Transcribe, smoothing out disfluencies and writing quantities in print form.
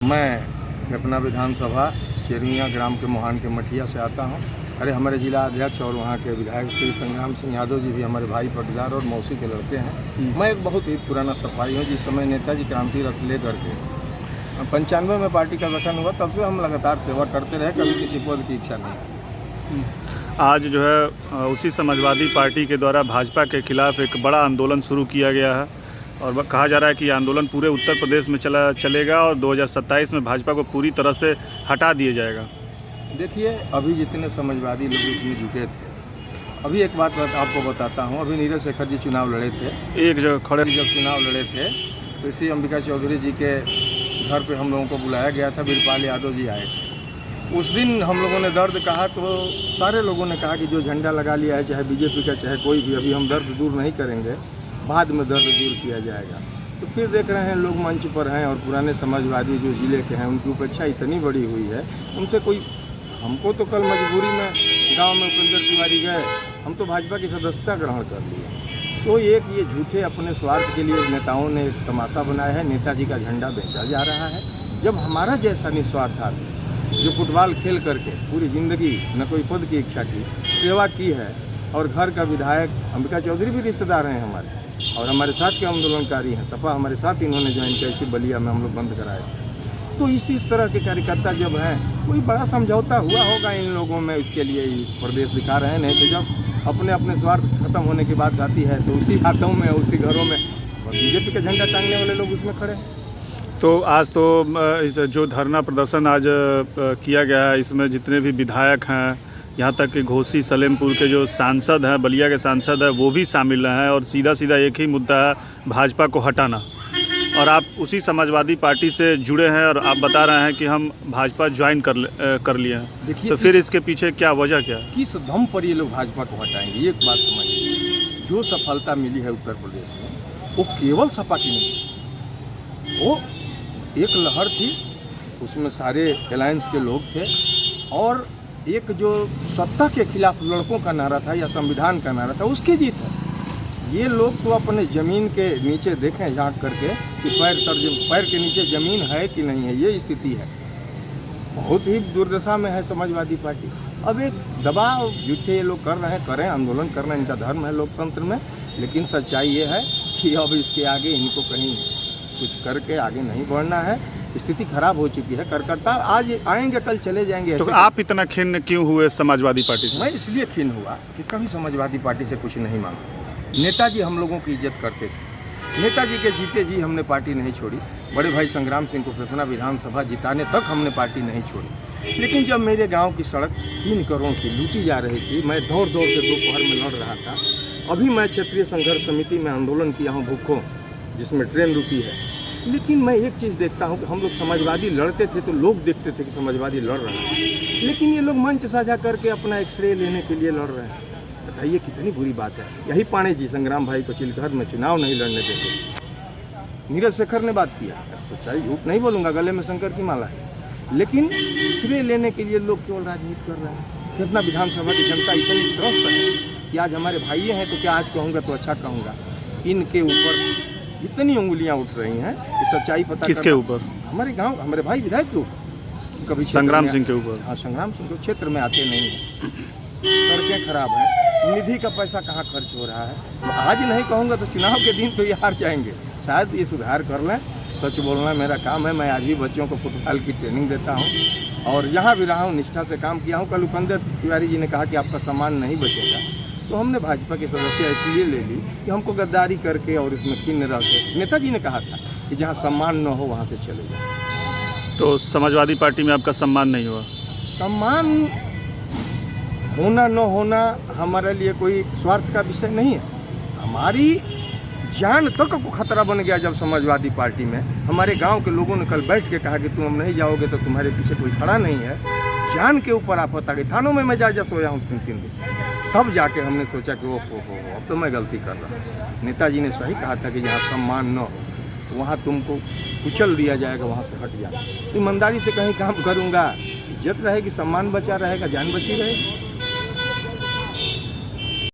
मैं अपना विधानसभा चेरिया ग्राम के मोहान के मठिया से आता हूं। अरे हमारे जिला अध्यक्ष और वहां के विधायक श्री संग्राम सिंह यादव जी भी हमारे भाई पटदार और मौसी के लड़के हैं। मैं एक बहुत ही पुराना सफाई हूं। जिस समय नेताजी क्रांति रथ ले करके 95 में पार्टी का गठन हुआ, तब से हम लगातार सेवा करते रहे, कभी किसी पद की इच्छा नहीं। आज जो है उसी समाजवादी पार्टी के द्वारा भाजपा के खिलाफ एक बड़ा आंदोलन शुरू किया गया है और कहा जा रहा है कि ये आंदोलन पूरे उत्तर प्रदेश में चलेगा और 2027 में भाजपा को पूरी तरह से हटा दिया जाएगा। देखिए, अभी जितने समाजवादी लोग इसमें जुटे थे, अभी एक बात आपको बताता हूँ। अभी नीरज शेखर जी चुनाव लड़े थे, एक जगह खड़े जब चुनाव लड़े थे तो इसी अंबिका चौधरी जी के घर पे हम लोगों को बुलाया गया था। वीरपाल यादव जी आए थे। उस दिन हम लोगों ने दर्द कहा तो सारे लोगों ने कहा कि जो झंडा लगा लिया है, चाहे बीजेपी का चाहे कोई भी, अभी हम दर्द दूर नहीं करेंगे, बाद में दर्द दूर किया जाएगा। तो फिर देख रहे हैं लोग मंच पर हैं और पुराने समाजवादी जो जिले के हैं उनकी उपेक्षा इतनी बड़ी हुई है। उनसे कोई, हमको तो कल मजबूरी में गांव में उपेंद्र तिवारी गए, हम तो भाजपा की सदस्यता ग्रहण कर लिए। तो एक ये झूठे अपने स्वार्थ के लिए नेताओं ने एक तमाशा बनाया है। नेताजी का झंडा बेचा जा रहा है, जब हमारा जैसा निस्वार्थ आदमी जो फुटबॉल खेल करके पूरी ज़िंदगी न कोई पद की इच्छा की, सेवा की है, और घर का विधायक अंबिका चौधरी भी रिश्तेदार हैं हमारे और हमारे साथ के आंदोलनकारी हैं। सपा हमारे साथ इन्होंने ज्वाइन किया, इसी बलिया में हम लोग बंद कराए। तो इस तरह के कार्यकर्ता जब हैं, कोई बड़ा समझौता हुआ होगा इन लोगों में, इसके लिए ही प्रदेश दिखा रहे हैं। नहीं तो जब अपने अपने स्वार्थ खत्म होने की बात आती है तो उसी हाथों में, उसी घरों में बीजेपी का झंडा टांगने वाले लोग उसमें खड़े हैं। तो आज तो इस जो धरना प्रदर्शन आज किया गया है, इसमें जितने भी विधायक हैं, यहाँ तक कि घोसी सलेमपुर के जो सांसद हैं, बलिया के सांसद हैं, वो भी शामिल हैं और सीधा सीधा एक ही मुद्दा है, भाजपा को हटाना। और आप उसी समाजवादी पार्टी से जुड़े हैं और आप बता रहे हैं कि हम भाजपा ज्वाइन कर लिए हैं। तो फिर इसके पीछे क्या वजह क्या है? किस दम पर ये लोग भाजपा को हटाएंगे? एक बात समझिए, जो सफलता मिली है उत्तर प्रदेश में वो केवल सपा की नहीं, वो एक लहर थी, उसमें सारे अलायंस के लोग थे, और एक जो सत्ता के खिलाफ लड़कों का नारा था या संविधान का नारा था, उसकी जीत है। ये लोग तो अपने ज़मीन के नीचे देखें झांक करके कि पैर के नीचे ज़मीन है कि नहीं है, ये स्थिति है। बहुत ही दुर्दशा में है समाजवादी पार्टी। अब एक दबाव झूठे ये लोग कर रहे हैं, करें, आंदोलन करना इनका धर्म है लोकतंत्र में, लेकिन सच्चाई ये है कि अब इसके आगे इनको कहीं कुछ करके आगे नहीं बढ़ना है। स्थिति खराब हो चुकी है। कार्यकर्ता आज आएंगे, कल चले जाएंगे। तो आप इतना खिन्न क्यों हुए समाजवादी पार्टी से? मैं इसलिए खिन्न हुआ कि कभी समाजवादी पार्टी से कुछ नहीं मांगा। नेताजी हम लोगों की इज्जत करते थे। नेताजी के जीते जी हमने पार्टी नहीं छोड़ी। बड़े भाई संग्राम सिंह को फेफना विधानसभा जिताने तक हमने पार्टी नहीं छोड़ी। लेकिन जब मेरे गांव की सड़क 3 करोड़ की लूटी जा रही थी, मैं दौड़ दौड़ के दोपहर में लड़ रहा था। अभी मैं क्षेत्रीय संघर्ष समिति में आंदोलन किया हूँ भूखों, जिसमें ट्रेन रुकी है। लेकिन मैं एक चीज़ देखता हूँ कि हम लोग समाजवादी लड़ते थे तो लोग देखते थे कि समाजवादी लड़ रहे हैं, लेकिन ये लोग मंच साझा करके अपना एक्सरे लेने के लिए लड़ रहे हैं। बताइए कितनी बुरी बात है। यही पाणे जी संग्राम भाई को चिलघर में चुनाव नहीं लड़ने देते। नीरज शेखर ने बात किया, सच्चाई झूठ नहीं बोलूँगा, गले में शंकर की माला है, लेकिन श्रेय लेने के लिए लोग केवल राजनीति कर रहे हैं। कितना विधानसभा की जनता इतनी त्रस्त है कि आज हमारे भाई हैं तो क्या आज कहूँगा तो अच्छा कहूँगा। इनके ऊपर इतनी उंगलियां उठ रही हैं कि सच्चाई पता किसके ऊपर? हमारे गांव, हमारे भाई विधायक के ऊपर। कभी संग्राम सिंह के ऊपर? हाँ, संग्राम सिंह के क्षेत्र में आते नहीं हैं। सड़कें खराब हैं, निधि का पैसा कहाँ खर्च हो रहा है। आज नहीं कहूँगा तो चुनाव के दिन तो ये हार जाएंगे। शायद ये सुधार कर लें। सच बोलना मेरा काम है। मैं आज भी बच्चों को फुटबॉल की ट्रेनिंग देता हूँ और यहाँ भी रहा हूँ, निष्ठा से काम किया हूँ। कल उपेंद्र तिवारी जी ने कहा कि आपका सम्मान नहीं बचेगा, तो हमने भाजपा के सदस्य इसलिए ले ली कि हमको गद्दारी करके और इसमें खिन्न रह के, नेताजी ने कहा था कि जहाँ सम्मान न हो वहाँ से चले जाए। तो समाजवादी पार्टी में आपका सम्मान नहीं हुआ? सम्मान होना न होना हमारे लिए कोई स्वार्थ का विषय नहीं है। हमारी जान तक को खतरा बन गया जब समाजवादी पार्टी में हमारे गांव के लोगों ने कल बैठ के कहा कि तुम अब नहीं जाओगे तो तुम्हारे पीछे कोई खड़ा नहीं है। जान के ऊपर आफत आ गई। थानों में मैं जा सोया हूँ 3 दिन। तब जाके हमने सोचा कि ओहो अब तो मैं गलती कर रहा हूँ। नेताजी ने सही कहा था कि जहाँ सम्मान न हो वहाँ तुमको कुचल दिया जाएगा, वहाँ से हट जाना। ईमानदारी से कहीं काम करूँगा, इज्जत रहेगी, सम्मान बचा रहेगा, जान बची रहेगी।